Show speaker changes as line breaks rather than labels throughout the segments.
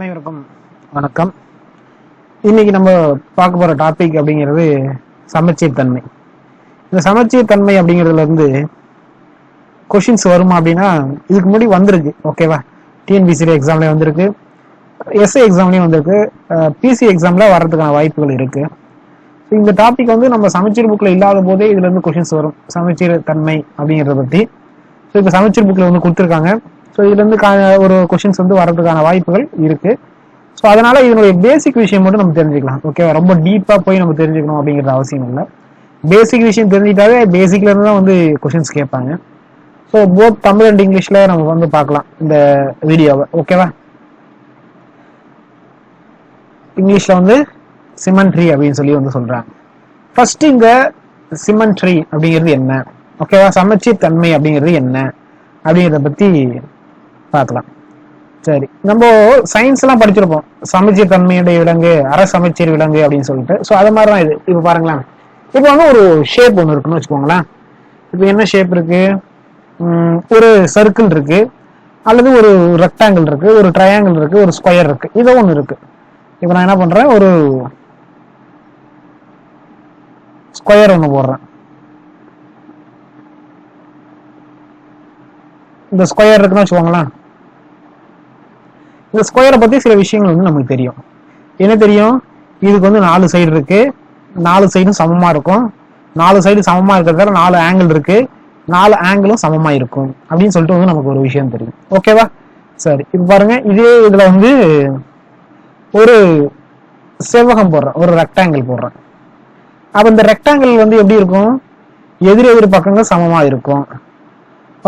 அனைவருக்கும் வணக்கம். இன்னைக்கு நம்ம பார்க்க போற டாபிக் அப்படிங்கிறது சமச்சீர் தன்மை. இந்த சமச்சீர் தன்மை அப்படிங்கிறதுல இருந்து கொஷின்ஸ் வருமா அப்படின்னா இதுக்கு முன்னாடி வந்திருக்கு. ஓகேவா, டிஎன்பிசி எக்ஸாம்லயும் வந்திருக்கு, எஸ்ஐ எக்ஸாம்லயும் வந்திருக்கு, பிசி எக்ஸாம்ல வர்றதுக்கான வாய்ப்புகள் இருக்கு. இந்த டாபிக் வந்து நம்ம சமச்சீர் புக்ல இல்லாத போதே இதுல இருந்து கொஷின்ஸ் வரும், சமச்சீர் தன்மை அப்படிங்கிறத பத்தி. ஸோ இப்போ சமச்சீர் புக்ல வந்து கொடுத்துருக்காங்க. ஸோ இதுல இருந்து ஒரு கொஷின்ஸ் வந்து வர்றதுக்கான வாய்ப்புகள் இருக்கு. ஸோ அதனால இதனுடைய பேசிக் விஷயம் மட்டும் நம்ம தெரிஞ்சுக்கலாம். ஓகேவா, ரொம்ப டீப்பா போய் நம்ம தெரிஞ்சுக்கணும் அப்படிங்கிறது அவசியம் இல்லை. பேசிக் விஷயம் தெரிஞ்சுக்கிட்டாவே பேசிக்ல இருந்து தான் வந்து கொஷின்ஸ் கேட்பாங்க. ஸோ போத் தமிழ் அண்ட் இங்கிலீஷ்ல நம்ம வந்து பார்க்கலாம் இந்த வீடியோவை. ஓகேவா, இங்கிலீஷ்ல வந்து சிமெண்ட்ரி அப்படின்னு சொல்லி வந்து சொல்றாங்க. ஃபர்ஸ்ட் இந்த சிமெண்ட்ரி அப்படிங்கிறது என்ன, ஓகேவா, சமச்சீர் தன்மை அப்படிங்கிறது என்ன அப்படிங்கிறத பத்தி பார்க்கலாம். சரி, நம்ம சயின்ஸ் எல்லாம் படிச்சிருப்போம், சமச்சீர் தன்மையுடைய விலங்கு, அரை சமச்சீர் விலங்கு அப்படின்னு சொல்லிட்டு. ஸோ அது மாதிரிதான் இது. இப்போ பாருங்களேன், இப்போ வந்து ஒரு ஷேப் ஒன்று இருக்குன்னு வச்சுக்கோங்களேன். இப்போ என்ன ஷேப் இருக்கு, ஒரு சர்க்கிள் இருக்கு, அல்லது ஒரு ரெக்டாங்கிள் இருக்கு, ஒரு ட்ரையாங்கிள் இருக்கு, ஒரு ஸ்கொயர் இருக்கு, இதோ ஒன்று இருக்கு. இப்போ நான் என்ன பண்றேன், ஒரு ஸ்கொயர் ஒன்று போடுறேன். இந்த ஸ்கொயர் இருக்குன்னு வச்சுக்கோங்களேன். இந்த ஸ்கொயரை பத்தி சில விஷயங்கள் வந்து நமக்கு தெரியும். என்ன தெரியும், இதுக்கு வந்து 4 சைடு இருக்கு, 4 சைடும் சமமா இருக்கும், 4 சைடு சமமா இருக்கிறதால 4 ஆங்கிள் இருக்கு, 4 ஆங்கிளும் சமமா இருக்கும் அப்படின்னு சொல்லிட்டு வந்து நமக்கு ஒரு விஷயம் தெரியும். ஓகேவா, சரி. இப்ப பாருங்க, இதே இதுல வந்து ஒரு செவ்வகம் போடுறேன், ஒரு ரெக்டாங்கிள் போடுறேன். அப்ப இந்த ரெக்டாங்கிள் வந்து எப்படி இருக்கும், எதிர் பக்கங்கள் சமமா இருக்கும்.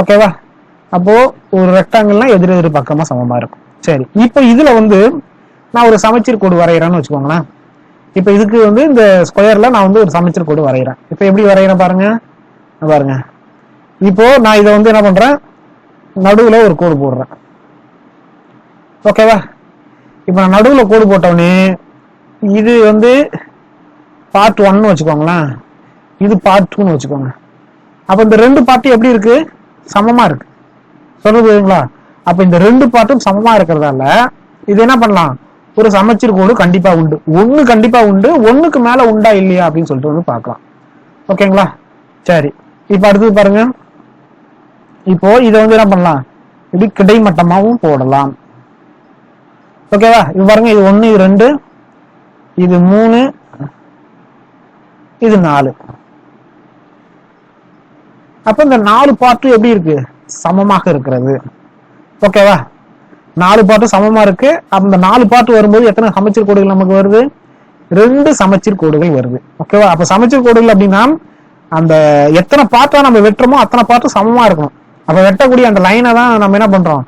ஓகேவா, அப்போ ஒரு ரெக்டாங்கிள்னா எதிர் பக்கமா சமமா இருக்கும். சரி, இப்ப இதுல வந்து நான் ஒரு சமச்சீர் கோடு வரைகிறேன்னு வச்சுக்கோங்களேன். இப்ப இதுக்கு வந்து இந்த ஸ்கொயர்ல நான் வந்து ஒரு சமச்சீர் கோடு வரைகிறேன். இப்ப எப்படி வரைகிறேன் பாருங்க, பாருங்க. இப்போ நான் இதை வந்து என்ன பண்றேன், நடுவுல ஒரு கோடு போடுறேன். ஓகேவா, இப்ப நான் நடுவுல கோடு போட்டோடனே இது வந்து பார்ட் 1 வச்சுக்கோங்களேன், இது பார்ட் 2 வச்சுக்கோங்க. அப்ப இந்த ரெண்டு பார்ட்டும் எப்படி இருக்கு, சமமா இருக்கு. சொல்லுங்களா, அப்ப இந்த ரெண்டு பார்ட்டும் சமமா இருக்கிறதால இது என்ன பண்ணலாம், ஒரு சமச்சீர் கோடு கண்டிப்பா உண்டு. ஒண்ணு கண்டிப்பா உண்டு, ஒண்ணுக்கு மேல உண்டா இல்லையா அப்படின்னு சொல்லிட்டு வந்து பார்க்கலாம். ஓகேங்களா, சரி. இப்ப அடுத்தது பாருங்க, இப்போ இதை வந்து என்ன பண்ணலாம், இப்படி கிடைமட்டமாவும் போடலாம். ஓகேவா, இது பாருங்க, இது 1, இது 2, இது 3, இது 4. அப்ப இந்த 4 பார்ட்டும் எப்படி இருக்கு, சமமாக இருக்கிறது. ஓகேவா, 4 பார்ட்டும் சமமா இருக்கு. அந்த 4 பார்ட் வரும்போது எத்தனை சமச்சீர் கோடுகள் நமக்கு வருது, 2 சமச்சீர் கோடுகள் வருது. ஓகேவா, அப்ப சமச்சீர் கோடுகள் அப்படின்னா அந்த எத்தனை பார்ட்டா நம்ம வெட்டுறோமோ அத்தனை பார்ட்டும் சமமா இருக்கணும். அப்ப வெட்டக்கூடிய அந்த லைனை தான் நம்ம என்ன பண்றோம்,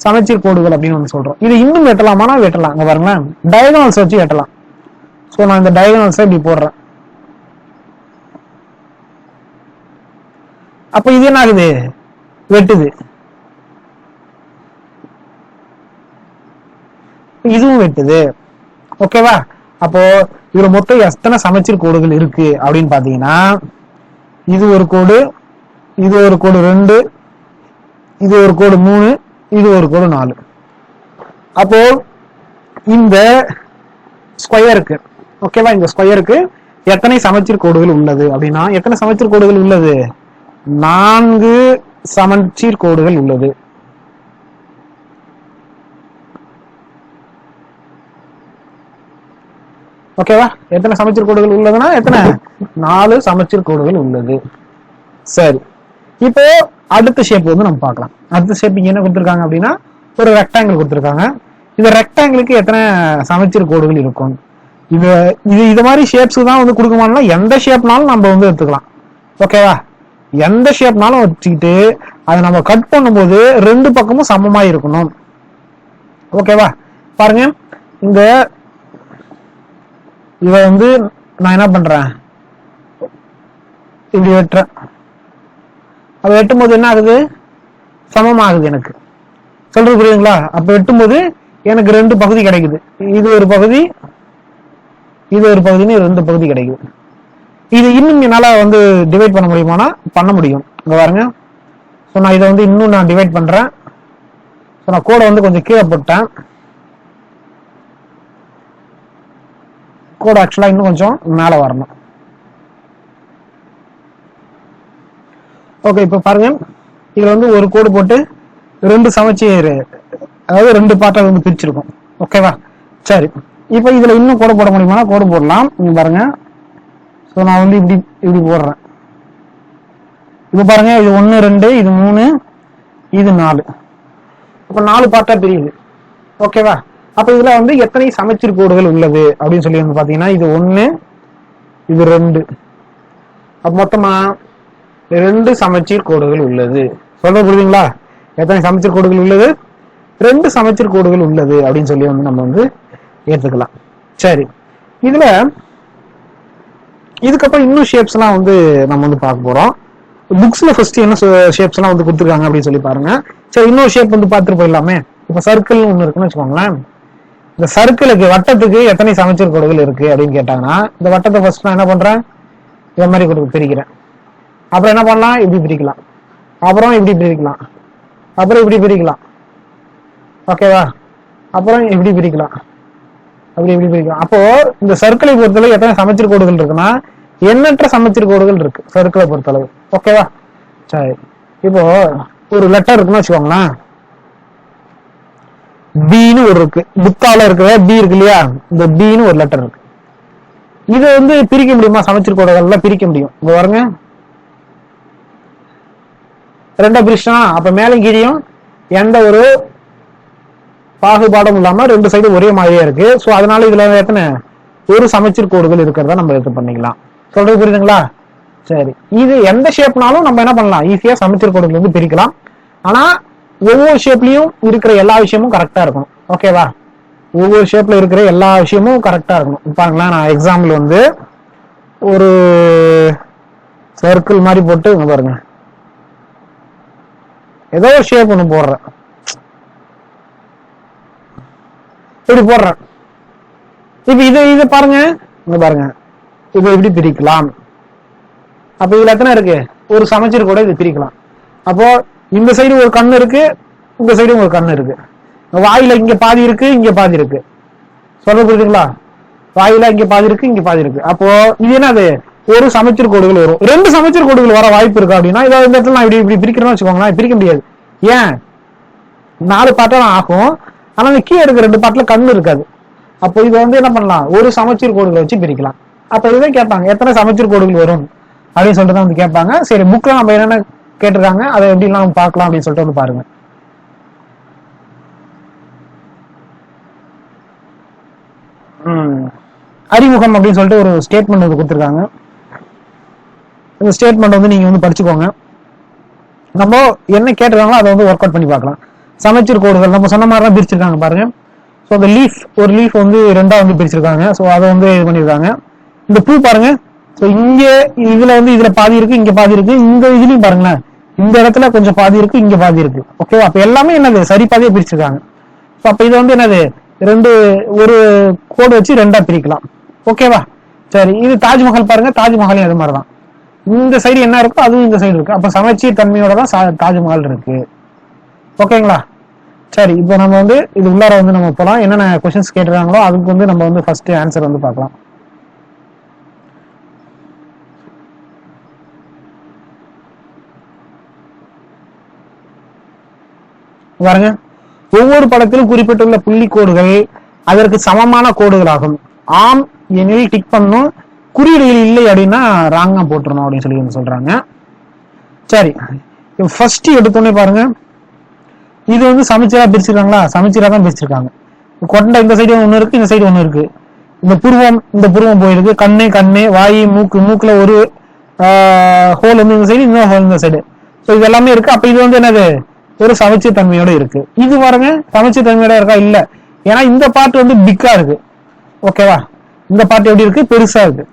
சமச்சீர் கோடுகள் அப்படின்னு வந்து சொல்றோம். இது இன்னும் வெட்டலாமானா வெட்டலாம். இங்க பாருங்களேன், டயகனல்ஸ் வச்சு வெட்டலாம். சோ நான் இந்த டயகனல்ஸ் இப்படி போடுறேன். அப்ப இது என்ன ஆகுது, வெட்டுது. இதுவும் வெட்டுது. ஓகேவா, அப்போ இதுல மொத்தம் எத்தனை சமச்சீர் கோடுகள் இருக்கு அப்படின்னு பாத்தீங்கன்னா, இது ஒரு கோடு, இது ஒரு கோடு 2, இது ஒரு கோடு 3, இது ஒரு கோடு 4. அப்போ இந்த ஸ்கொயருக்கு, ஓகேவா, இந்த ஸ்கொயருக்கு எத்தனை சமச்சீர் கோடுகள் உள்ளது அப்படின்னா, எத்தனை சமச்சீர் கோடுகள் உள்ளது, 4 சமச்சீர் கோடுகள் உள்ளது. ஓகேவா, எத்தனை சமச்சீர் கோடுகள் உள்ளதுன்னா எத்தனை, 4 சமச்சீர் கோடுகள் உள்ளது. சரி, இப்போ அடுத்த ஷேப் வந்து நம்ம பார்க்கலாம். அடுத்த ஷேப் என்ன கொடுத்துருக்காங்க அப்படின்னா, ஒரு ரெக்டாங்கிள் கொடுத்துருக்காங்க. இந்த ரெக்டாங்கிளுக்கு எத்தனை சமச்சீர் கோடுகள் இருக்கும். இது மாதிரி ஷேப்ஸ் தான் வந்து கொடுக்குமானா, எந்த ஷேப்னாலும் நம்ம வந்து எடுத்துக்கலாம். ஓகேவா, எந்த ஷேப்னாலும் வச்சுக்கிட்டு அதை நம்ம கட் பண்ணும்போது 2 பக்கமும் சமமா இருக்கணும். ஓகேவா, பாருங்க, இந்த இவ வந்து நான் என்ன பண்றேன், இப்படி வெட்டுறேன். அப்ப வெட்டும் போது என்ன ஆகுது, சமமாகுது. எனக்கு சொல்றது புரியுதுங்களா. அப்ப வெட்டும் போது எனக்கு 2 பகுதி கிடைக்குது. இது ஒரு பகுதி, இது ஒரு பகுதின்னு 2 பகுதி கிடைக்குது. இது இன்னும் என்னால வந்து டிவைட் பண்ண முடியுமானா பண்ண முடியும். இங்க பாருங்க, ஸோ நான் இதை வந்து இன்னும் நான் டிவைட் பண்றேன். ஸோ நான் கோடை வந்து கொஞ்சம் கீழே போட்டேன். கோடு ஆக்சுவலா இன்னும் கொஞ்சம் மேல வரணும். ஓகே, இப்ப பாருங்க, இதுல வந்து ஒரு கோடு போட்டு 2 சமச்சீர், அதாவது 2 பார்ட்டா வந்து பிரிச்சிருக்கும். ஓகேவா? சரி, இப்ப இதுல இன்னும் கோடு போட முடியுமா? கோடு போடலாம். நீங்க பாருங்க, ஸோ நான் வந்து இப்படி போடுறேன். இது பாருங்க, இது 1 2, இது 3, இது 4. அப்ப 4 பார்ட்டா பிரியுது. ஓகேவா? அப்ப இதுல வந்து எத்தனை சமச்சீர் கோடுகள் உள்ளது அப்படின்னு சொல்லி வந்து பாத்தீங்கன்னா, இது 1, இது 2, அப்ப மொத்தமா 2 சமச்சீர் கோடுகள் உள்ளது. சொல்ல புரியுதுங்களா? எத்தனை சமச்சீர் கோடுகள் உள்ளது? 2 சமச்சீர் கோடுகள் உள்ளது அப்படின்னு சொல்லி வந்து நம்ம வந்து ஏத்துக்கலாம். சரி, இதுல இதுக்கப்புறம் இன்னும் ஷேப்ஸ் எல்லாம் வந்து நம்ம வந்து பார்க்க போறோம். புக்ஸ்ல ஃபர்ஸ்ட் என்ன ஷேப்ஸ் எல்லாம் வந்து கொடுத்துருக்காங்க அப்படின்னு சொல்லி பாருங்க. சரி, இன்னொரு ஷேப் வந்து பார்த்துட்டு போயிடலாமே. இப்ப சர்க்கிள் ஒண்ணு இருக்குன்னு வச்சுக்கோங்களேன். இந்த சர்க்கிளுக்கு, வட்டத்துக்கு எத்தனை சமச்சீர் கோடுகள் இருக்கு அப்படின்னு கேட்டாங்கன்னா, இந்த வட்டத்தை ஃபர்ஸ்ட் நான் என்ன பண்றேன், இந்த மாதிரி பிரிக்கிறேன். அப்புறம் என்ன பண்ணலாம், இப்படி பிரிக்கலாம், அப்புறம் இப்படி பிரிக்கலாம், அப்புறம் இப்படி பிரிக்கலாம். ஓகேவா? அப்புறம் இப்படி பிரிக்கலாம், அப்படி இப்படி பிரிக்கலாம். அப்போ இந்த சர்க்கிளை பொறுத்தளவு எத்தனை சமச்சீர் கோடுகள் இருக்குன்னா, எண்ணற்ற சமச்சீர் கோடுகள் இருக்கு சர்க்கிளை பொறுத்தளவு. ஓகேவா? சரி, இப்போ ஒரு லெட்டர் இருக்குன்னு வச்சுக்கோங்களேன். பின்னு ஒரு இருக்கு, புக்கால இருக்கிற பி இருக்கு இல்லையா, இந்த பின்னு ஒரு லெட்டர் இருக்கு. இதை வந்து பிரிக்க முடியுமா? சமச்சீர் கோடுகள்ல பிரிக்க முடியும். இங்க பாருங்க, 2 பிரிச்சா, அப்ப மேலும் கீழியும் எந்த ஒரு பாகுபாடும் இல்லாம 2 சைடு ஒரே மாதிரியா இருக்கு. சோ அதனால இதுல எத்தனை ஒரு சமச்சீர் கோடுகள் இருக்கிறதா நம்ம எடுத்து பண்ணிக்கலாம். சொல்றது புரியுதுங்களா? சரி, இது எந்த ஷேப்னாலும் நம்ம என்ன பண்ணலாம், ஈஸியா சமச்சீர் கோடுகள் வந்து பிரிக்கலாம். ஆனா ஒவ்வொரு ஷேப்லயும் இருக்கிற எல்லா விஷயமும் கரெக்டா இருக்கணும். ஓகேவா? ஒவ்வொரு ஷேப்ல இருக்கிற எல்லா விஷயமும் கரெக்டா இருக்கணும். பாருங்களேன், நான் எக்ஸாம்பிள் வந்து ஒரு சர்க்கிள் மாதிரி போட்டு இங்க பாருங்க, ஏதோ ஒரு ஷேப் ஒண்ணு போடுறேன், இப்படி போடுறேன். இப்ப இது பாருங்க, இங்க பாருங்க, இப்ப எப்படி பிரிக்கலாம். அப்ப இதுல எத்தனை இருக்கு, ஒரு சமச்சீர் கூட இது பிரிக்கலாம். அப்போ இந்த சைடு ஒரு கண்ணு இருக்கு, இந்த சைடு ஒரு கண்ணு இருக்கு. வாயில இங்க பாதி இருக்கு, இங்க பாதி இருக்கு. சொல்ல புரியுதுங்களா? வாயில இங்க பாதி இருக்கு, இங்க பாதி இருக்கு. அப்போ இது என்னது, ஒரு சமச்சீர் கோடுகள் வரும். 2 சமச்சீர் கோடுகள் வர வாய்ப்பு இருக்கு அப்படின்னா, இதாவது இந்த இடத்துல நான் இப்படி பிரிக்கிறேன்னு வச்சுக்கோங்களேன், பிரிக்க முடியாது. ஏன்? 4 பார்ட்டா ஆகும். ஆனா இந்த கீழே இருக்க 2 பார்ட்ல கண்ணு இருக்காது. அப்போ இது வந்து என்ன பண்ணலாம், ஒரு சமச்சீர் கோடுகளை வச்சு பிரிக்கலாம். அப்ப இதுதான் கேட்பாங்க, எத்தனை சமச்சீர் கோடுகள் வரும் அப்படின்னு சொல்லிட்டு தான் வந்து கேட்பாங்க. சரி, புக்ல நம்ம என்னென்ன கேட்டிருக்காங்க அதை எப்படி எல்லாம் பார்க்கலாம் அப்படின்னு சொல்லிட்டு வந்து பாருங்க. அறிமுகம் அப்படின்னு சொல்லிட்டு ஒரு ஸ்டேட்மெண்ட் வந்து கொடுத்துருக்காங்க. இந்த ஸ்டேட்மெண்ட் வந்து நீங்க வந்து படிச்சுக்கோங்க. நம்ம என்ன கேட்டிருக்காங்களோ அதை வந்து ஒர்க் அவுட் பண்ணி பார்க்கலாம். சமச்சீர் கோடுகள் நம்ம சொன்ன மாதிரி தான் பிரிச்சிருக்காங்க பாருங்க. ஸோ அந்த லீஃப், ஒரு லீஃப் வந்து 2ஆ வந்து பிரிச்சிருக்காங்க. ஸோ அதை வந்து இது பண்ணிருக்காங்க. இந்த பூ பாருங்க, ஸோ இங்க இதுல வந்து இதுல பாதி இருக்கு, இங்க பாதி இருக்கு. இந்த இதுலயும் பாருங்களேன், இந்த இடத்துல கொஞ்சம் பாதி இருக்கு, இங்க பாதி இருக்கு. ஓகேவா? அப்ப எல்லாமே என்னது, சரி பாதியா பிரிச்சிருக்காங்க. ஸோ அப்ப இது வந்து என்னது, ஒரு கோடு வச்சு 2ஆ பிரிக்கலாம். ஓகேவா? சரி, இது தாஜ்மஹால் பாருங்க, தாஜ்மஹாலும் அது மாதிரிதான். இந்த சைடு என்ன இருக்கோ அதுவும் இந்த சைடு இருக்கு. அப்ப சமச்சீர் தன்மையோட தான் தாஜ்மஹால் இருக்கு. ஓகேங்களா? சரி, இப்போ நம்ம வந்து இது உள்ளார வந்து நம்ம போலாம். என்னென்ன கொஸ்டின்ஸ் கேட்டுருக்காங்களோ அதுக்கு வந்து நம்ம வந்து ஃபர்ஸ்ட் ஆன்சர் வந்து பார்க்கலாம். பாருங்க, ஒவ்வொரு படத்திலும் குறிப்பிட்டுள்ள புள்ளி கோடுகள் அதற்கு சமமான கோடுகளாகும். ஆம் எனில் டிக் பண்ணும், குறியீடுகள் இல்லை அப்படின்னா ராங்கா போட்டுறணும் அப்படின்னு சொல்லி சொல்றாங்க. சரி, ஃபர்ஸ்ட் எடுத்தோடனே பாருங்க, இது வந்து சமச்சீரா பிரிச்சிருக்காங்களா? சமச்சீரா தான் பிரிச்சிருக்காங்க. கொண்டை இந்த சைடு ஒண்ணு இருக்கு, இந்த சைடு ஒண்ணு இருக்கு. இந்த புருவம் போயிருக்கு, கண்ணு, வாய், மூக்குல ஒரு ஹோல் வந்து இந்த சைடு, இன்னொரு ஹோல் இந்த சைடு. ஸோ இது எல்லாமே இருக்கு. அப்ப இது வந்து என்னது, ஒரு சமச்சீர் தன்மையோட இருக்கு. இது பாருங்க, சமச்சீர் தன்மையோட இருக்கா? இல்ல. ஏன்னா இந்த பார்ட் வந்து பிக்கா இருக்கு. ஓகேவா? இந்த பார்ட் எப்படி இருக்கு, பெருசா இருக்கு.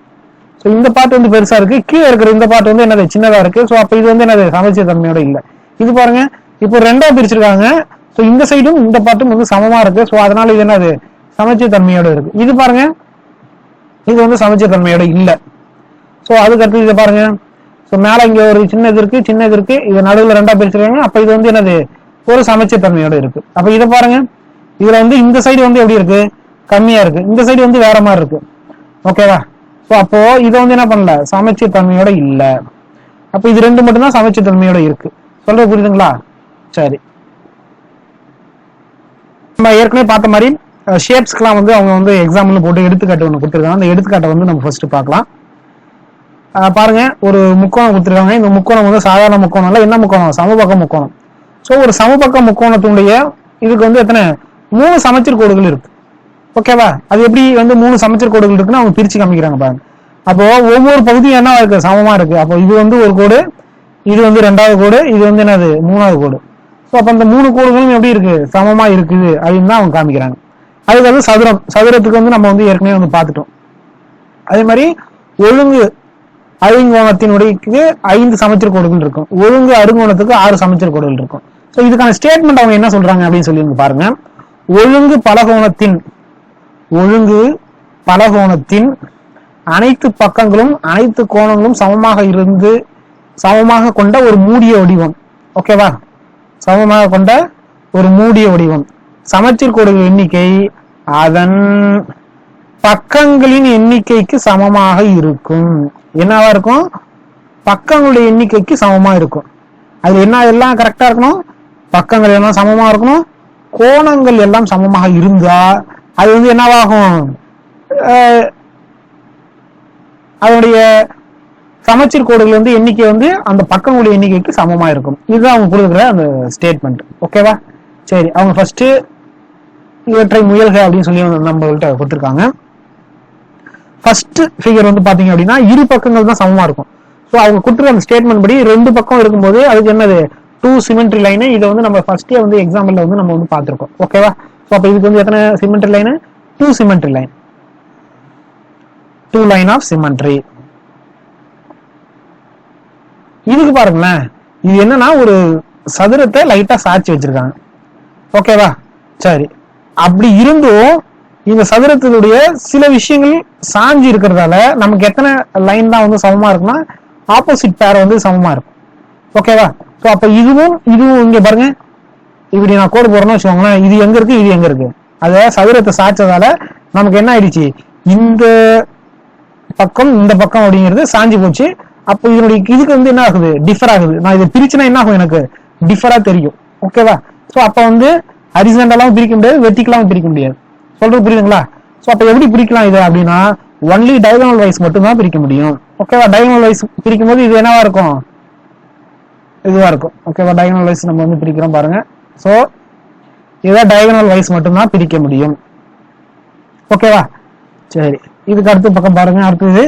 ஸோ இந்த பார்ட் வந்து பெருசா இருக்கு, கீழே இருக்கிற இந்த பார்ட் வந்து என்னது, சின்னதா இருக்கு. ஸோ அப்ப இது வந்து என்னது, சமச்சீர் தன்மையோட இல்ல. இது பாருங்க, இப்போ 2ஆ பிரிச்சிருக்காங்க. ஸோ இந்த சைடும் இந்த பார்ட்டும் வந்து சமமா இருக்கு. ஸோ அதனால இது என்னது, சமச்சீர் தன்மையோட இருக்கு. இது பாருங்க, இது வந்து சமச்சீர் தன்மையோட இல்ல. ஸோ அதுக்கடுத்து இதை பாருங்க, ஸோ மேல இங்க ஒரு சின்னது இருக்கு, இது நடுவில் 2ஆ பிரிச்சிருக்காங்க. அப்ப இது வந்து என்னது, ஒரு சமச்சீர் தன்மையோட இருக்கு. அப்ப இதை பாருங்க, இதுல வந்து இந்த சைடு வந்து எப்படி இருக்கு, கம்மியா இருக்கு. இந்த சைடு வந்து வேற மாதிரி இருக்கு. ஓகேவா? ஸோ அப்போ இதை வந்து என்ன பண்ணல, சமச்சீர் தன்மையோட இல்ல. அப்ப இது ரெண்டு மட்டும் தான் சமச்சீர் தன்மையோட இருக்கு. சொல்றது புரியுதுங்களா? சரி, நம்ம ஏற்கனவே பார்த்த மாதிரி ஷேப்ஸ்க்குலாம் வந்து அவங்க வந்து எக்ஸாம்பிள் போட்டு எடுத்துக்காட்டு ஒன்று கொடுத்துருக்காங்க. அந்த எடுத்துக்காட்டை வந்து நம்ம ஃபர்ஸ்ட் பார்க்கலாம். பாருங்க, ஒரு முக்கோணம் கொடுத்துருக்காங்க. இந்த முக்கோணம் வந்து சாதாரண முக்கோணம் இல்ல, என்ன முக்கோணம்? சமபக்க முக்கோணம். ஸோ ஒரு சமபக்க முக்கோணத்தினுடைய இதுக்கு வந்து எத்தனை 3 சமச்சீர் கோடுகள் இருக்கு. ஓகேவா? அது எப்படி வந்து 3 சமச்சீர் கோடுகள் இருக்குன்னு அவங்க பிரிச்சு காமிக்கிறாங்க பாருங்க. அப்போ ஒவ்வொரு பகுதியும் என்ன இருக்கு? சமமா இருக்கு. அப்போ இது வந்து ஒரு கோடு, இது வந்து 2வது கோடு, இது வந்து என்னது 3வது கோடு. ஸோ அப்ப அந்த 3 கோடுகளும் எப்படி இருக்கு? சமமா இருக்குது அப்படின்னு தான் அவங்க காமிக்கிறாங்க. அதுக்கு வந்து சதுரத்துக்கு வந்து நம்ம வந்து ஏற்கனவே வந்து பார்த்துட்டோம். அதே மாதிரி ஒழுங்கு அருங்கோணத்தினுடைய 5 சமச்சீர் கோடுகள் இருக்கும். ஒழுங்கு அருங்கோணத்துக்கு 6 சமச்சீர் கோடுகள் இருக்கும். ஸோ இதுக்கான ஸ்டேட்மெண்ட் அவங்க என்ன சொல்றாங்க அப்படின்னு சொல்லி பாருங்க. ஒழுங்கு பலகோணத்தின் அனைத்து பக்கங்களும் அனைத்து கோணங்களும் சமமாக கொண்ட ஒரு மூடிய வடிவம். ஓகேவா? சமமாக கொண்ட ஒரு மூடிய வடிவம். சமச்சீர் கோடுகள் எண்ணிக்கை அதன் பக்கங்களின் எண்ணிக்கைக்கு சமமாக இருக்கும். என்னவா இருக்கும்? பக்கங்களுடைய எண்ணிக்கைக்கு சமமா இருக்கும். அது என்ன எல்லாம் கரெக்டா இருக்கணும், பக்கங்கள் எல்லாம் சமமா இருக்கணும், கோணங்கள் எல்லாம் சமமாக இருந்தா அது வந்து என்னவாகும்? அதனுடைய சமச்சீர் கோடுகள் வந்து எண்ணிக்கை வந்து அந்த பக்கங்களுடைய எண்ணிக்கைக்கு சமமா இருக்கும். இதுதான் அவங்க கொடுக்குற அந்த ஸ்டேட்மெண்ட். ஓகேவா? சரி, அவங்க ஃபர்ஸ்ட் இவற்றை முயல்க அப்படின்னு சொல்லி நம்மள்கிட்ட கொடுத்துருக்காங்க. ஃபர்ஸ்ட் ஃபிகர் வந்து பாத்தீங்க அப்படின்னா இரு பக்கங்கள் தான் சமமா இருக்கும். ஸோ அவங்க கொடுத்துருக்க அந்த ஸ்டேட்மெண்ட் படி 2 பக்கம் இருக்கும்போது அதுக்கு என்னது 2 சிமெட்ரி லைன். இதை வந்து நம்ம ஃபர்ஸ்டே வந்து எக்ஸாம்பிள்ல வந்து நம்ம வந்து பார்த்திருக்கோம். ஓகேவா? ஸோ அப்ப இதுக்கு வந்து எத்தனை symmetry line? 2 symmetry line, 2 line of symmetry. இதுக்கு பாருங்களேன், இது என்னன்னா ஒரு சதுரத்தை லைட்டா சாய்ச்சி வச்சிருக்காங்க. ஓகேவா? சரி, அப்படி இருந்தும் இந்த சதுரத்தினுடைய சில விஷயங்கள் சாஞ்சி இருக்கிறதால நமக்கு எத்தனை லைன் தான் வந்து சமமா இருக்குன்னா ஆப்போசிட் பேர் வந்து சமமா இருக்கும். ஓகேவா? ஸோ அப்ப இதுவும் இங்க பாருங்க, இப்படி நான் கோடு போறேன்னு வச்சுக்கோங்களேன், இது எங்க இருக்கு, இது எங்க இருக்கு, அத சதுரத்தை சாய்ச்சதால நமக்கு என்ன ஆயிடுச்சு, இந்த பக்கம் இந்த பக்கம் அப்படிங்கிறது சாஞ்சி போச்சு. அப்போ இதனுடைய இதுக்கு வந்து என்ன ஆகுது, டிஃபர் ஆகுது. நான் இதை பிரிச்சுனா என்ன ஆகும், எனக்கு டிஃபரா தெரியும். ஓகேவா? ஸோ அப்ப வந்து ஹரிசாண்டலாவும் பிரிக்க முடியாது, வெர்டிகலாவும் பிரிக்க முடியாது. சொல்றது புரியுதுங்களா? ஸோ அப்ப எப்படி பிரிக்கலாம் இது அப்படின்னா ஒன்லி டயகனல் வைஸ் மட்டும் தான் பிரிக்க முடியும். ஓகேவா? டயகனல் வைஸ் பிரிக்கும் போது இது என்னவா இருக்கும், இதுவா இருக்கும். ஓகேவா? டயகனல் வைஸ் நம்ம வந்து பிரிக்கிறோம் பாருங்க. ஸோ இதை டயகனல் வைஸ் மட்டும் தான் பிரிக்க முடியும். ஓகேவா? சரி, இதுக்கு அடுத்த பக்கம் பாருங்க. அடுத்தது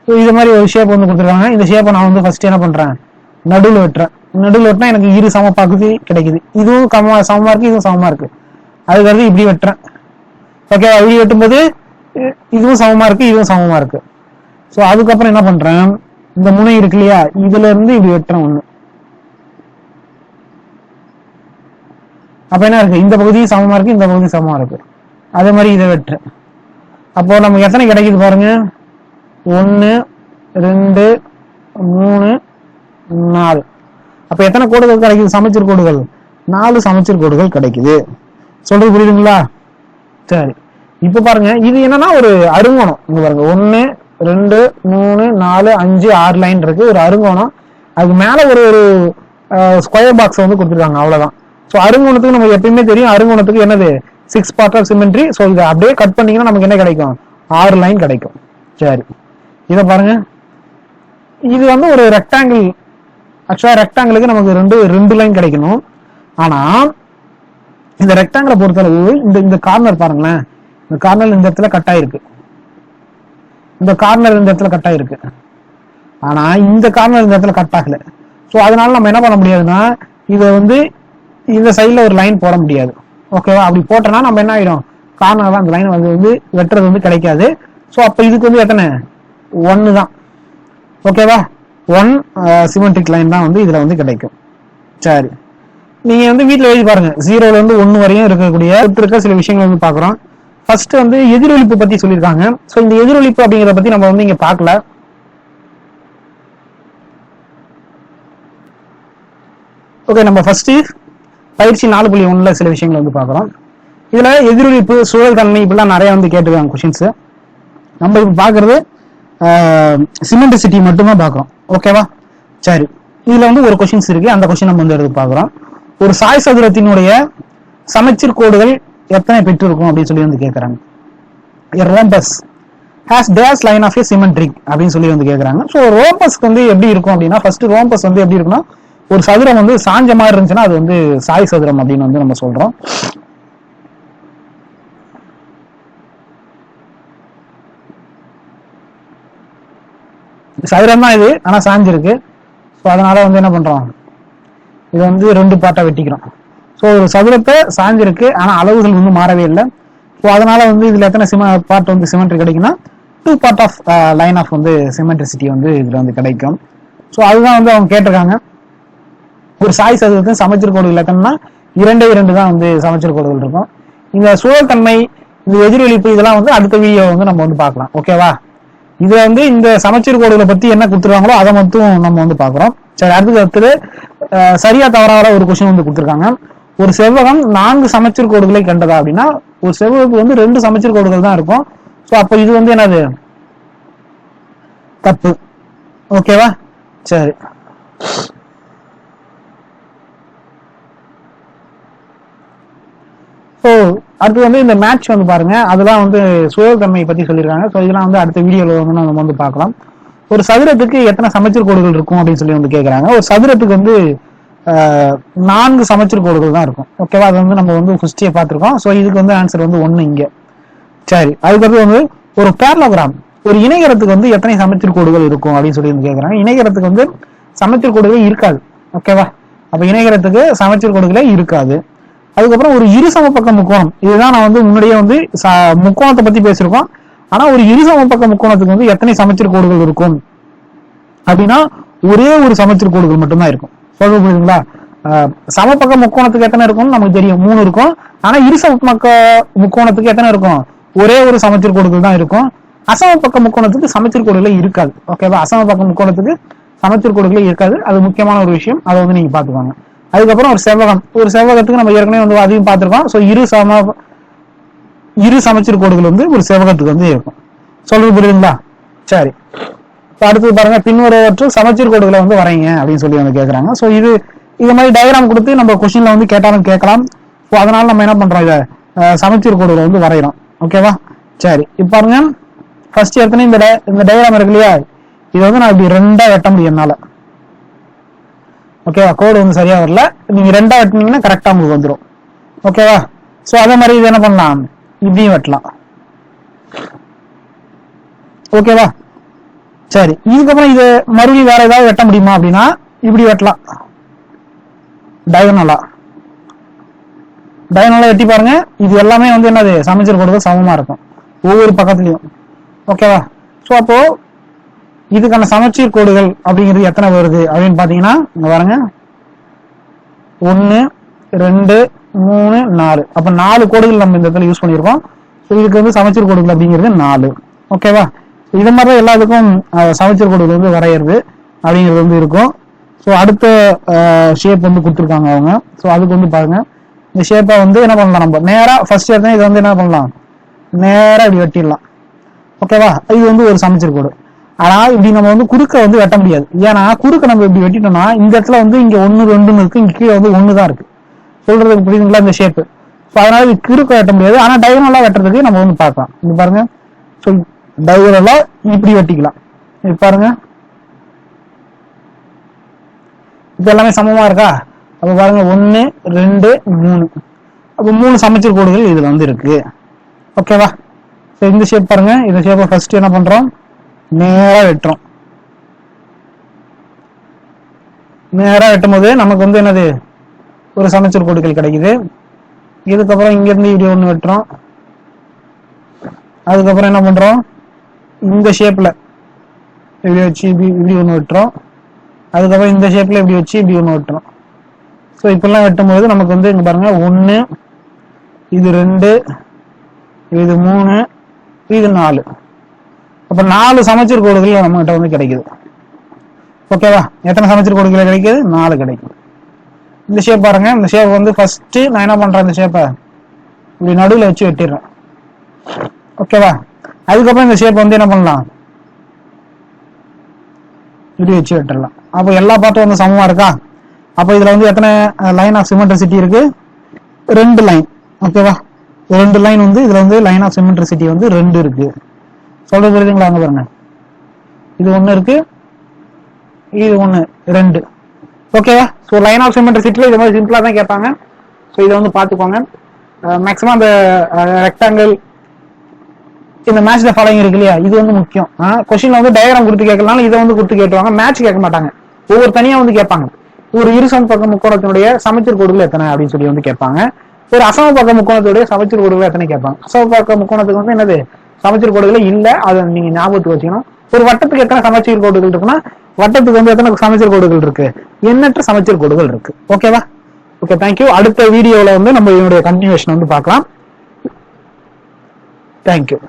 இது மாதிரி ஒரு ஷேப் வந்து கொடுத்துருக்காங்க. இந்த ஷேப்பை நான் வந்து ஃபர்ஸ்ட் என்ன பண்றேன், நடுவில் வெட்டுறேன். நடுவில் வெட்டினா எனக்கு இரு சம பகுதி கிடைக்குது. இதுவும் சமமா இருக்கு, இதுவும் சமமா இருக்கு. அதுக்கு இப்படி வெட்டுறேன். ஓகேவா? இப்படி வெட்டும்போது இதுவும் சமமா இருக்கு, இதுவும் சமமா இருக்கு. ஸோ அதுக்கப்புறம் என்ன பண்றேன், இந்த முனை இருக்கு இல்லையா, இதுல இருந்து இப்படி வெட்டுறேன் ஒண்ணு. அப்ப என்ன இருக்கு, இந்த பகுதி சமமா இருக்கு, இந்த பகுதி சமமா இருக்கு. அதே மாதிரி இதை வெட்டுறேன். அப்போ நமக்கு எத்தனை கிடைக்குது பாருங்க, 1 2 3 4. அப்ப எத்தனை கோடுகள் கிடைக்குது, சமச்சீர் கோடுகள் 4 சமச்சீர் கோடுகள் கிடைக்குது. சொல்றது புரியுதுங்களா? சரி, இப்ப பாருங்க, இது என்னன்னா ஒரு அருங்கோணம். இங்க பாருங்க 1 2 3 4 5 6 லைன் இருக்கு, ஒரு அருங்கோணம். அதுக்கு மேல ஒரு ஸ்கொயர் பாக்ஸ் வந்து கொடுத்துருக்காங்க, அவ்வளவுதான். ஸோ அருங்கோணத்துக்கு நமக்கு எப்பயுமே தெரியும், அருங்கோணத்துக்கு என்னது 6 பார்ட் ஆஃப் சிமெட்ரி. ஸோ இதை அப்படியே கட் பண்ணீங்கன்னா நமக்கு என்ன கிடைக்கும், 6 லைன் கிடைக்கும். சரி, இதை பாருங்க, இது வந்து ஒரு ரெக்டாங்கிள். ஆக்சுவலா ரெக்டாங்கிளுக்கு நமக்கு ரெண்டு லைன் கிடைக்கணும். ஆனா இந்த ரெக்டாங்கிளை பொறுத்தளவு இந்த கார்னர் பாருங்களேன், இந்த கார்னர் இந்த இடத்துல கட் ஆயிருக்கு, இந்த கார்னர் இந்த இடத்துல கட் ஆயிருக்கு. ஆனா இந்த கார்னர் இந்த இடத்துல கட் ஆகல. ஸோ அதனால நம்ம என்ன பண்ண முடியாதுன்னா இதை வந்து இந்த சைட்ல ஒரு லைன் போட முடியாது. ஓகேவா? அப்படி போட்டோம்னா நம்ம என்ன ஆயிடும், கார்னர் அந்த லைன் வந்து வெட்டுறது வந்து கிடைக்காது. ஸோ அப்ப இதுக்கு வந்து எத்தனை 1 தான். ஓகேவா? 1 சிமெட்ரிக் லைன் தான் வந்து இதுல வந்து கிடைக்கும். சரி, நீங்க வந்து வீட்டுல எழுதி பாருங்க, 0ல இருந்து 1 வரையும் இருக்க சில விஷயங்கள் வந்து பாக்குறோம். ஃபர்ஸ்ட் வந்து எதிரொலிப்பு பத்தி சொல்லியிருக்காங்க. ஸோ இந்த எதிரொலிப்பு அப்படிங்கிறத பத்தி நம்ம வந்து இங்க பார்க்கல. ஓகே, நம்ம ஃபர்ஸ்ட் பயிற்சி 4.1ல சில விஷயங்கள் வந்து பாக்குறோம். இதுல எதிரொலிப்பு, சூழல் தன்மை இப்படிலாம் நிறைய வந்து கேட்டுருக்காங்க கொஸ்டின்ஸ்.
நம்ம இப்ப பாக்குறது சிமெண்ட்ரிசிட்டி மட்டும்தான் பாக்குறோம். ஓகேவா? சரி, இதுல வந்து ஒரு கொஸ்டின்ஸ் இருக்கு, அந்த கொஸ்டின் நம்ம வந்து எடுத்து பாக்குறோம். ஒரு சாய் சதுரத்தினுடைய சமச்சீர் கோடுகள் எத்தனை பெற்றிருக்கும் அப்படின்னு சொல்லி வந்து கேட்கறாங்க. Rhombus has dash line of a symmetric அப்படின்னு சொல்லி வந்து கேட்கறாங்க. ஸோ ரோம்பஸ்க்கு வந்து எப்படி இருக்கும் அப்படின்னா, ஃபர்ஸ்ட் ரோம்பஸ் வந்து எப்படி இருக்குன்னா, ஒரு சதுரம் வந்து சாஞ்ச மாதிரி இருந்துச்சுன்னா அது வந்து சாய் சதுரம் அப்படின்னு வந்து நம்ம சொல்றோம். சதுரம் தான் இது, ஆனா சாஞ்சிருக்கு. ஸோ அதனால வந்து என்ன பண்றோம், இது வந்து 2 பார்ட்டா வெட்டிக்கிறோம். ஸோ ஒரு சதுரத்தை சாஞ்சிருக்கு, ஆனா அளவுகள் வந்து மாறவே இல்லை. ஸோ அதனால வந்து இதுல எத்தனை பார்ட் வந்து சிமெட்ரி கிடைக்குன்னா 2 பார்ட் ஆஃப் லைன் ஆஃப் வந்து சிமெட்ரிசிட்டி வந்து இதுல வந்து கிடைக்கும். ஸோ அதுதான் வந்து அவங்க கேட்டிருக்காங்க. ஒரு சாய் சதுரத்தின் சமச்சீர் கோடுகள் எத்தனைன்னா 2 தான் வந்து சமச்சீர் கோடுகள் இருக்கும். இந்த சுழல்தன்மை, இந்த எதிரொலிப்பு, இதெல்லாம் வந்து அடுத்த வீடியோ வந்து நம்ம வந்து பார்க்கலாம். ஓகேவா? இது வந்து இந்த சமச்சீர் கோடுகளை பத்தி என்ன கொடுத்துருக்காங்களோ அதை மட்டும் நம்ம வந்து பாக்குறோம். சரி, அடுத்தது சரியா தவறான ஒரு கொஸ்டின் வந்து கொடுத்துருக்காங்க. ஒரு செவ்வகம் 4 சமச்சீர் கோடுகளை கண்டதா அப்படின்னா, ஒரு செவ்வகத்துக்கு வந்து 2 சமச்சீர் கோடுகள் தான் இருக்கும். ஸோ அப்ப இது வந்து என்னது, தப்பு. ஓகேவா? சரி, ஸோ அடுத்து வந்து இந்த மேட்ச் வந்து பாருங்க, அதெல்லாம் வந்து சுயத்தன்மை பத்தி சொல்லியிருக்காங்க. ஸோ இதெல்லாம் வந்து அடுத்த வீடியோல வந்து நம்ம வந்து பார்க்கலாம். ஒரு சதுரத்துக்கு எத்தனை சமச்சீர் கோடுகள் இருக்கும் அப்படின்னு சொல்லி வந்து கேட்கறாங்க. ஒரு சதுரத்துக்கு வந்து 4 சமச்சீர் கோடுகள் தான் இருக்கும். ஓகேவா? அது வந்து நம்ம வந்து ஃபர்ஸ்டே பார்த்திருக்கோம். ஸோ இதுக்கு வந்து ஆன்சர் வந்து 1 இங்க. சரி, அதுக்கப்புறம் வந்து ஒரு பேரலோகிராம், ஒரு இணைகரத்துக்கு வந்து எத்தனை சமச்சீர் கோடுகள் இருக்கும் அப்படின்னு சொல்லி வந்து கேட்கறாங்க. இணைகரத்துக்கு வந்து சமச்சீர் கோடுகளே இருக்காது. ஓகேவா? அப்ப இணைகரத்துக்கு சமச்சீர் கோடுகளே இருக்காது. அதுக்கப்புறம் ஒரு இருசமபக்க முக்கோணம், இதுதான் நான் வந்து முன்னாடியே வந்து முக்கோணத்தை பத்தி பேசியிருக்கோம். ஆனா ஒரு இருசமபக்க முக்கோணத்துக்கு வந்து எத்தனை சமச்சீர் கோடுகள் இருக்கும் அப்படின்னா ஒரே ஒரு சமச்சீர் கோடுகள் மட்டும்தான் இருக்கும். சொல்ல புரியுதுங்களா? சமபக்க முக்கோணத்துக்கு எத்தனை இருக்கும்னு நமக்கு தெரியும், 3 இருக்கும். ஆனா இருசமபக்க முக்கோணத்துக்கு எத்தனை இருக்கும், ஒரே ஒரு சமச்சீர் கோடுகள் தான் இருக்கும். அசமபக்க முக்கோணத்துக்கு சமச்சீர் கோடுகளே இருக்காது. ஓகேவா? அசமபக்க முக்கோணத்துக்கு சமச்சீர் கோடுகளே இருக்காது. அது முக்கியமான ஒரு விஷயம், அதை வந்து நீங்க பாத்துக்கோங்க. அதுக்கப்புறம் ஒரு செவ்வகம், ஒரு செவ்வகத்துக்கு நம்ம ஏற்கனவே வந்து அதையும் பார்த்திருக்கோம். ஸோ இரு சமச்சீர் கோடுகள் வந்து ஒரு செவ்வகத்துக்கு வந்து இருக்கும். சொல்றது புரியுதுங்களா? சரி, அடுத்தது பாருங்க, பின்வருவற்று சமச்சீர் கோடுகளை வந்து வரைங்க அப்படின்னு சொல்லி வந்து கேட்கறாங்க. ஸோ இது மாதிரி டயக்ராம் கொடுத்து நம்ம கொஸ்டின்ல வந்து கேட்டாலும் கேட்கலாம். ஸோ அதனால நம்ம என்ன பண்றோம், இதை சமச்சீர் கோடுகளை வந்து வரைகிறோம். ஓகேவா? சரி, இப்ப பாருங்க, ஃபர்ஸ்ட் எத்தனை இந்த டயக்ராம் இருக்கு இல்லையா, இது வந்து நான் இப்படி 2ஆ வெட்ட முடியும் என்னால. ஓகேவா? கோடு வந்து சரியா வரல, நீங்க 2ஆ வெட்டினீங்கன்னா கரெக்டா உங்களுக்கு வந்துடும். ஓகேவா? சோ அதே மாதிரி இது என்ன பண்ணலாம், இப்படியும் வெட்டலாம். ஓகேவா? சரி, இதுக்கப்புறம் இது மறுபடியும் வேற ஏதாவது வெட்ட முடியுமா அப்படின்னா இப்படி வெட்டலாம். டயகனலா வெட்டி பாருங்க. இது எல்லாமே வந்து என்னது, சமச்சீர் கோடுகள் சமமா இருக்கும் ஒவ்வொரு பக்கத்துலயும். ஓகேவா? சோ அப்போ இதுக்கான சமச்சீர் கோடுகள் அப்படிங்கிறது எத்தனை வருது அப்படின்னு பாத்தீங்கன்னா, இங்க பாருங்க, 1 2 3 4. அப்ப 4 கோடுகள் நம்ம இந்த இடத்துல யூஸ் பண்ணிருக்கோம். இதுக்கு வந்து சமச்சீர் கோடுகள் அப்படிங்கிறது 4. ஓகேவா? இது மாதிரிதான் எல்லாத்துக்கும் சமச்சீர் கோடுகள் வந்து வரையிறது அப்படிங்கிறது வந்து இருக்கும். ஸோ அடுத்த ஷேப் வந்து கொடுத்துருக்காங்க அவங்க. ஸோ அதுக்கு வந்து பாருங்க, இந்த ஷேப்பை வந்து என்ன பண்ணலாம், நம்ம நேரா ஃபர்ஸ்ட் எடுத்தா இதை வந்து என்ன பண்ணலாம், நேரா இப்படி வெட்டிடலாம். ஓகேவா? இது வந்து ஒரு சமச்சீர் கோடு. ஆனா இப்படி நம்ம வந்து குறுக்க வந்து வெட்ட முடியாது. ஏன்னா குறுக்க நம்ம இப்படி வெட்டிட்டோம்னா இந்த இடத்துல வந்து இங்க 1 2 இருக்கு, இங்க கீழே வந்து 1 தான் இருக்கு. சொல்றதுக்கு புரியுதுங்களா இந்த ஷேப்? ஸோ அதனால இது குறுக்க வெட்ட முடியாது. ஆனா டயகனலா வெட்டுறதுக்கு நம்ம வந்து பார்க்கலாம். இது பாருங்க, ஸோ டயகனலா இப்படி வெட்டிக்கலாம். இது பாருங்க, இது எல்லாமே சமமா இருக்கா? அப்ப பாருங்க, 1 2 3. அப்ப 3 சமச்சீர் கோடுகள் இதுல வந்து இருக்கு. ஓகேவா? ஸோ இந்த ஷேப் பாருங்க, இந்த ஷேப்பை ஃபர்ஸ்ட் என்ன பண்றோம், நேரா வெட்டுறோம். நேரா வெட்டும் போது நமக்கு வந்து என்னது, ஒரு சமச்சீர் கோடுகள் கிடைக்குது. இதுக்கப்புறம் இங்க இருந்து இப்படி ஒண்ணு வெட்டுறோம். அதுக்கப்புறம் என்ன பண்றோம், இந்த ஷேப்ல இப்படி வச்சு இப்படி ஒண்ணு வெட்டுறோம். அதுக்கப்புறம் இந்த ஷேப்ல இப்படி வச்சு இப்படி ஒண்ணு வெட்டுறோம். ஸோ இப்பெல்லாம் வெட்டும் போது நமக்கு வந்து இங்க பாருங்க, 1 இது 2 இது 3 இது 4. அப்ப 4 சமச்சீர் கோடுகள் நம்ம கிட்ட வந்து கிடைக்குது. ஓகேவா? எத்தனை சமச்சீர் கோடுகள் கிடைக்குது, 4 கிடைக்குது. இந்த ஷேப் பாருங்க, இந்த ஷேப் வந்து ஃபர்ஸ்ட் நான் என்ன பண்றேன், இந்த ஷேப்பை இப்படி நடுவில் வச்சு வெட்டிடுறேன். ஓகேவா? அதுக்கப்புறம் இந்த ஷேப் வந்து என்ன பண்ணலாம், இப்படி வச்சு வெட்டலாம். அப்போ எல்லா பார்ட்டும் வந்து சமமா இருக்கா? அப்போ இதுல வந்து எத்தனை லைன் ஆஃப் சிமெட்ரிசிட்டி இருக்கு? 2 லைன். ஓகேவா? 2 லைன் வந்து இதுல வந்து லைன் ஆஃப் சிமெட்ரிசிட்டி வந்து 2 இருக்கு. சொல்றது புரியுதுங்களா? அங்க பாருங்க, இது 1 இருக்கு, இது 1, 2. ஓகேவா? ஸோ லைன் ஆஃப் சிமெட்ரிசிட்டில இது மாதிரி சிம்பிளா தான் கேட்பாங்க. ஸோ இதை வந்து பார்த்துக்கோங்க. மேக்ஸிமம் அந்த ரெக்டாங்கிள், இந்த மேட்ச் த ஃபாலோயிங் இருக்கு இல்லையா, இது வந்து முக்கியம். கொஸ்டின்ல வந்து டயக்ராம் கொடுத்து கேட்கலாம், இதை வந்து கொடுத்து கேட்டுவாங்க. மேட்ச் கேட்க மாட்டாங்க, ஒவ்வொரு தனியா வந்து கேட்பாங்க. ஒரு இருசம பக்க முக்கோணத்தினுடைய சமச்சீர் கோடுகள் எத்தனை அப்படின்னு சொல்லி வந்து கேட்பாங்க. ஒரு அசம பக்க முக்கோணத்துடைய சமச்சீர் கோடுகள் எத்தனை கேட்பாங்க. அசம பக்க முக்கோணத்துக்கு வந்து என்னது, சமச்சீர் கோடுகளே இல்ல, அதை நீங்க ஞாபகத்துக்கு வச்சுக்கணும். ஒரு வட்டத்துக்கு எத்தனை சமச்சீர் கோடுகள் இருக்குன்னா, வட்டத்துக்கு வந்து எத்தனை சமச்சீர் கோடுகள் இருக்கு, எண்ணற்ற சமச்சீர் கோடுகள் இருக்கு. ஓகேவா? Okay, thank you. அடுத்த வீடியோல வந்து நம்ம இதனுடைய கண்டினியூஷன் வந்து பார்க்கலாம். தேங்க்யூ.